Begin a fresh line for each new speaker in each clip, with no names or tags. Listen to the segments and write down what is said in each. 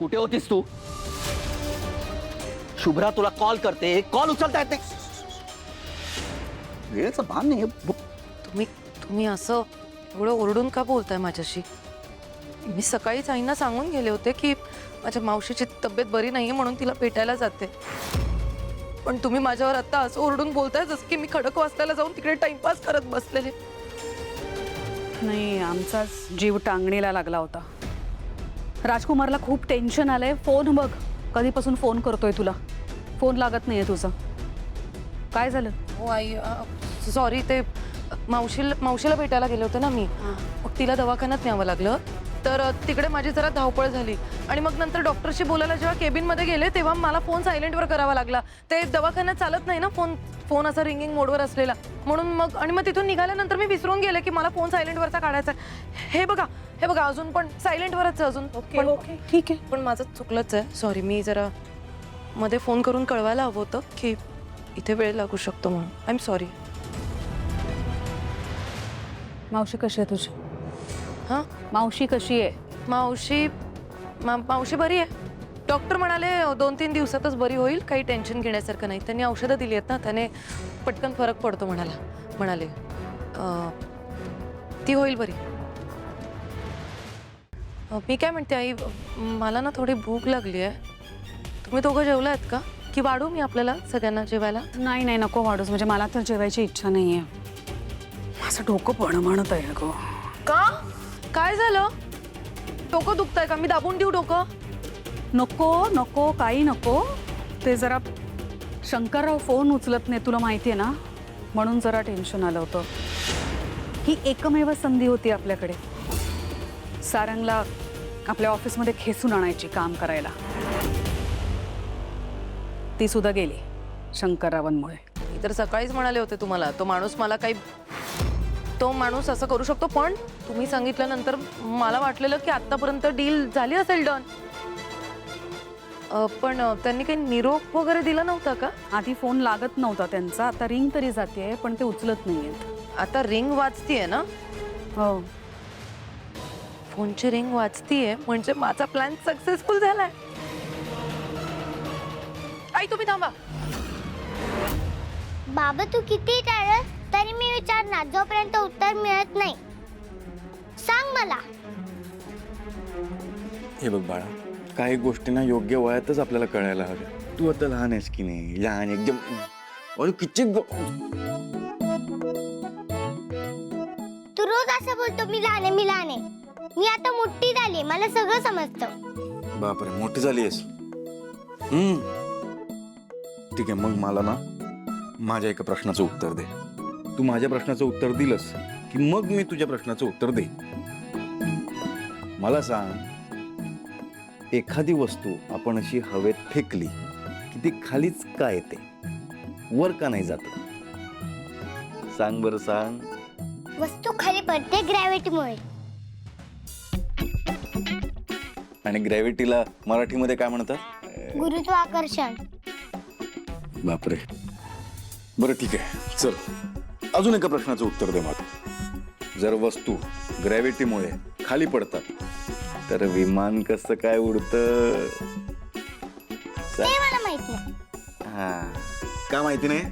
कुठे होतीस तू? शुभ्रा तुला कॉल करते, कॉल उचलता येत नाही. वेळेचं भान नाही.
तुम्ही असं एवढं ओरडून का बोलताय माझ्याशी? मी सकाळीच आईंना सांगून गेले होते की माझ्या मावशीची तब्येत बरी नाहीये म्हणून तिला भेटायला जाते. पण तुम्ही माझ्यावर आता असं ओरडून बोलताय जसं की मी खडकवासल्याला जाऊन तिकडे टाइमपास करत बसलेले.
नाही, आमचाच जीव टांगणीला लागला होता. राजकुमारला खूप टेन्शन आलंय. फोन बघ, कधीपासून फोन करतोय तुला, फोन लागत नाहीये तुझा. काय झालं?
हो आई, सॉरी, ते मावशीला भेटायला गेले होते ना मी. मग तिला दवाखान्यात न्यावं लागलं, तर तिकडे माझी जरा धावपळ झाली. आणि मग नंतर डॉक्टरशी बोलायला जेव्हा केबिनमध्ये गेले तेव्हा मला फोन सायलेंटवर करावा लागला. ते दवाखान्यात चालत नाही ना फोन असा रिंगिंग मोडवर असलेला, म्हणून मग तिथून निघाल्यानंतर मी विसरून गेले की मला फोन सायलेंटवरचा काढायचा. हे बघा अजून पण सायलेंटवरच आहे अजून.
ओके, ठीक आहे.
पण माझं चुकलंच आहे, सॉरी. मी जरा मध्ये फोन करून कळवायला हवं होतं की इथे वेळ लागू शकतो म्हणून. I am sorry.
मावशी कशी आहे तुझी?
हां,
मावशी कशी आहे?
मावशी बरी आहे. डॉक्टर म्हणाले 2-3 दिवसातच बरी होईल, काही टेन्शन घेण्यासारखं नाही. त्यांनी औषधं दिली आहेत ना, त्याने पटकन फरक पडतो म्हणाले. ती होईल बरी. मी काय म्हणते आई, मला ना थोडी भूक लागली आहे. तुम्ही दोघं जेवला आहेत का? की वाढू मी आपल्याला सगळ्यांना जेवायला?
नाही नाही, नको वाढूस. म्हणजे मला तर जेवायची इच्छा नाहीये. माझं डोकं म्हणत आहे गो.
का? काय झालं? डोकं दुखतंय का? मी दाबून देऊ डोकं?
नको नको, काही नको. ते जरा शंकरराव फोन उचलत नाही, तुला माहिती आहे ना, म्हणून जरा टेन्शन आलं होतं. ही एकमेव संधी होती आपल्याकडे, सारंगला आपल्या ऑफिसमध्ये खेचून आणायची, काम करायला. ती सुद्धा गेली शंकररावांमुळे.
मी तर सकाळीच म्हणाले होते तुम्हाला, तो माणूस असं करू शकतो. पण तुम्ही सांगितल्यानंतर मला वाटलेलं की आतापर्यंत डील झाली असेल डन. पण त्यांनी काही निरोप वगैरे दिला नव्हता का?
आधी फोन लागत नव्हता त्यांचा, आता रिंग तरी जाते, पण ते उचलत नाहीयेत.
आता रिंग वाजतीये ना?
हो.
फोनची रिंग वाजतीये म्हणजे माझा प्लॅन सक्सेसफुल झालाय. आई तुम्ही थांबा.
बाबा तू किती टाळस तरी मी विचारणार जोपर्यंत उत्तर मिळत नाही. सांग मला.
हे बघ बाळा, काही गोष्टींना योग्य वयातच आपल्याला कळायला हवे. तू आता लहान आहेस की नाही? लहान एकदम. किती
तू रोज असं बोलतो मी लहान आहे. मी आता मोठी झाली, मला सगळं समजतं.
बापरे, मोठी झाली आहेस. ठीक आहे, मग मला ना माझ्या एका प्रश्नाचं उत्तर दे. तू माझ्या प्रश्नाचं उत्तर दिलंस की मग मी तुझ्या प्रश्नाचं उत्तर दे. मला सांग, एखादी वस्तू आपण अशी हवेत फेकली की ती खालीच का येते, वर का नाही जात? सांग बरं, सांग.
वस्तू खाली पडते ग्रॅव्हिटीमुळे.
आणि ग्रॅव्हिटीला मराठीमध्ये काय म्हणतात?
गुरुत्वाकर्षण.
बापरे. बरं ठीक आहे, चल अजून एका प्रश्नाचं उत्तर दे मला. जर वस्तू ग्रॅव्हिटीमुळे खाली पडतात तर विमान कसं काय उडतं?
ते मला माहित नाही.
हा, का माहिती नाही?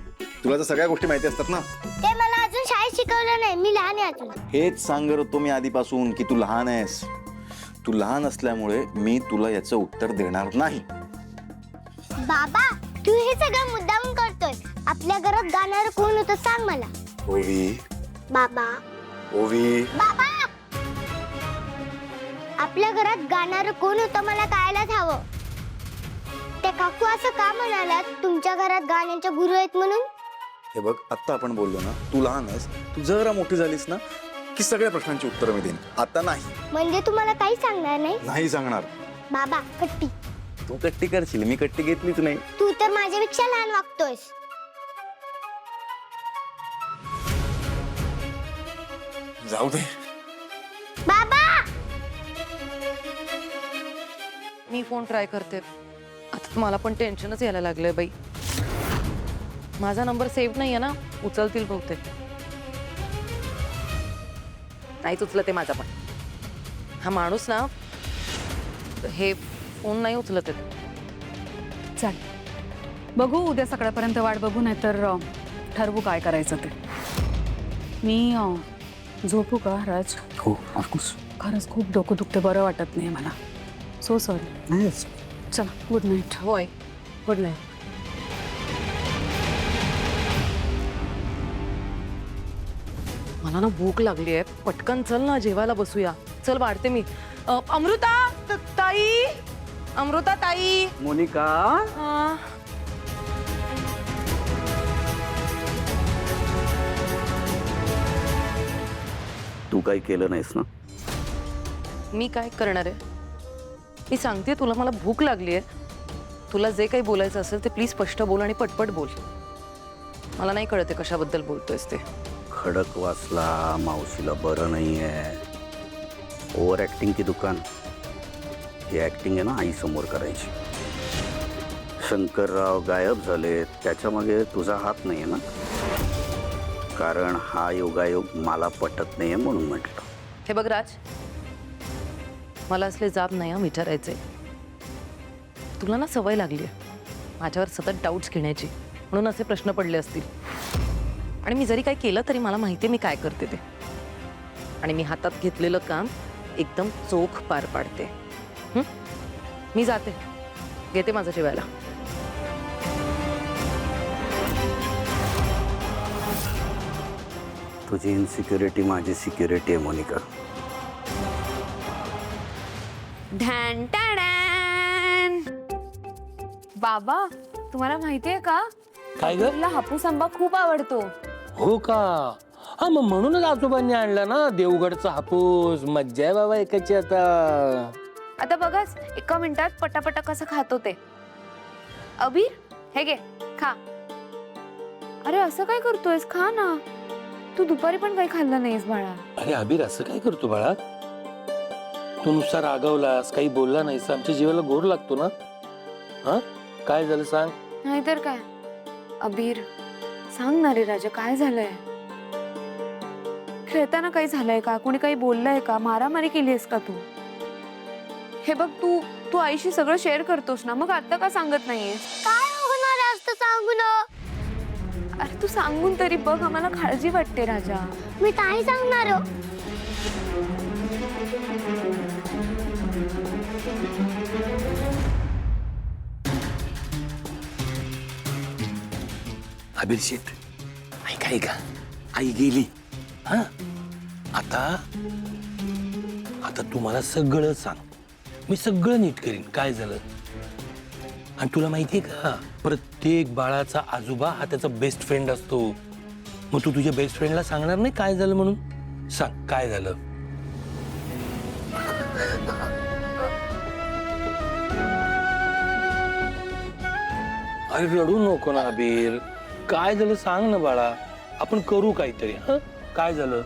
तुला तर सगळ्या गोष्टी माहिती असतात ना.
ते मला अजून शाळेत शिकवलं नाही, मी लहान आहे अजून.
हेच सांगत होतो मी आधीपासून की तू लहान आहेस. तू लहान असल्यामुळे मी तुला याचं उत्तर देणार नाही.
बाबा तू हे सगळं मुद्दामून करतोय. आपल्या घरात गाणार कोण होतं सांग मला.
ओवी.
बाबा.
ओवी.
बाबा आपल्या घरात गाणार कोण होतं मला कळायलाच हवं. ते काकू असं का म्हणालात तुमच्या घरात गाण्याच्या गुरु आहेत म्हणून?
हे बघ, आता आपण बोललो ना, तू लहान आहेस. तू जरा मोठी झालीस ना की सगळ्या प्रश्नांची उत्तरं मी देईन. आता नाही.
म्हणजे तुम्हाला काही सांगणार नाही?
नाही सांगणार.
बाबा कट्टी.
तू कट्टी करशील, मी कट्टी घेतलीच नाही.
तू तर माझ्यापेक्षा लहान वागतोयस.
जाऊ दे.
बाबा
मी फोन ट्राय करते. आता मला पण टेन्शनच यायला लागलंय बाई. माझा नंबर सेव्ह नाहीये ना, उचलतील बहुतेक. नाहीच उचलते माझा पण. हा माणूस ना, हे फोन नाही उचलत आहेत.
चल बघू उद्या सकाळपर्यंत वाट बघू, नाही तर ठरवू काय करायचं ते. मी झोपू का राज?
हो ऑफकोर्स.
खरंच खूप डोकं दुखते, बरं वाटत नाही मला. So sorry. चला गुड नाईट.
होय, गुड नाईट. मला ना भूक लागली आहे, पटकन चल ना जेवायला बसूया. चल वाढते मी. अमृता ताई, अमृता ताई.
मोनिका
हा.
तू काही केलं नाहीस ना?
मी काय करणार आहे? मी सांगते तुला, मला भूक लागली आहे. तुला जे काही बोलायचं असेल ते प्लीज स्पष्ट बोल आणि पटपट बोल. मला नाही कळते कशाबद्दल बोलतोयस ते.
खडक वाचला, मावशीला बरं नाही आहे. ओव्हर ॲक्टिंग की दुकान. ही ॲक्टिंग आहे ना आई समोर करायची. शंकरराव गायब झाले, त्याच्यामागे तुझा हात नाही आहे ना? कारण हा योगायोग मला पटत नाही आहे म्हणून म्हटलं.
हे बघ राज, मला असले जाब नाही विचारायचे. तुला ना सवय लागली आहे माझ्यावर सतत डाऊट्स घेण्याची, म्हणून असे प्रश्न पडले असतील. आणि मी जरी काही केलं तरी मला माहिती आहे मी काय करते ते. आणि मी हातात घेतलेलं काम एकदम चोख पार पाडते. मी जाते, घेते माझं जेवायला.
तुझी इन्सिक्युरिटी माझी सिक्युरिटी आहे मोनिका.
ढॅन टॅडॅन. बाबा तुम्हाला माहितीये का,
काय ग?
तुला हापूस आंबा खूप आवडतो.
हो का? हा मग म्हणूनच आजोबांनी आणला ना देवगडचा हापूस. मज्जा आहे बाबा एकाची आता.
आता बघाच एका मिनिटात पटापटा कसं खातो ते. अबीर हे घे खा. अरे असं काय करतोयस, खा ना. तू दुपारी पण काही खाल्लं नाहीस बाळा.
अरे अबीर असं काय करतो बाळा? तू नुसता रागवलास, काही बोलला नाहीस, आमच्या जीवाला गोड लागतो ना. हा काय झालं सांग?
नाहीतर काय. अबीर सांग ना रे राजा, काय झालंय? खेळताना काही झालंय का? कोणी काही बोललंय का? मारामारी केलीस का तू? हे बघ तू आईशी सगळं शेअर करतोस ना, मग आता का सांगत नाहीयेस?
काय होणार आहे असतं सांगू ना?
अरे तू सांगून तरी बघ, आम्हाला काळजी वाटते राजा.
मी नाही सांगणार हो.
अबीर शेठ ऐका, आई गेली. हा आता आता तू मला सगळं सांग, मी सगळं नीट करीन. काय झालं? आणि तुला माहितीये का, प्रत्येक बाळाचा आजोबा हा त्याचा बेस्ट फ्रेंड असतो. मग तू तुझ्या बेस्ट फ्रेंडला सांगणार नाही काय झालं म्हणून? सांग काय झालं? अरे रडू नको ना अबीर. काय झालं सांग ना बाळा, आपण करू काहीतरी. हा काय झालं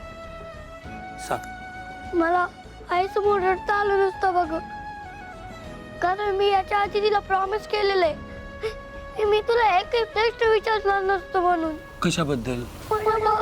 सांग.
मला आईसमोर रडता आलं नसतं बघ, कारण मी याच्या आधी तिला प्रॉमिस केलेलं आहे मी तुला एक प्रश्न विचारणार नसतो म्हणून.
कशाबद्दल?
मला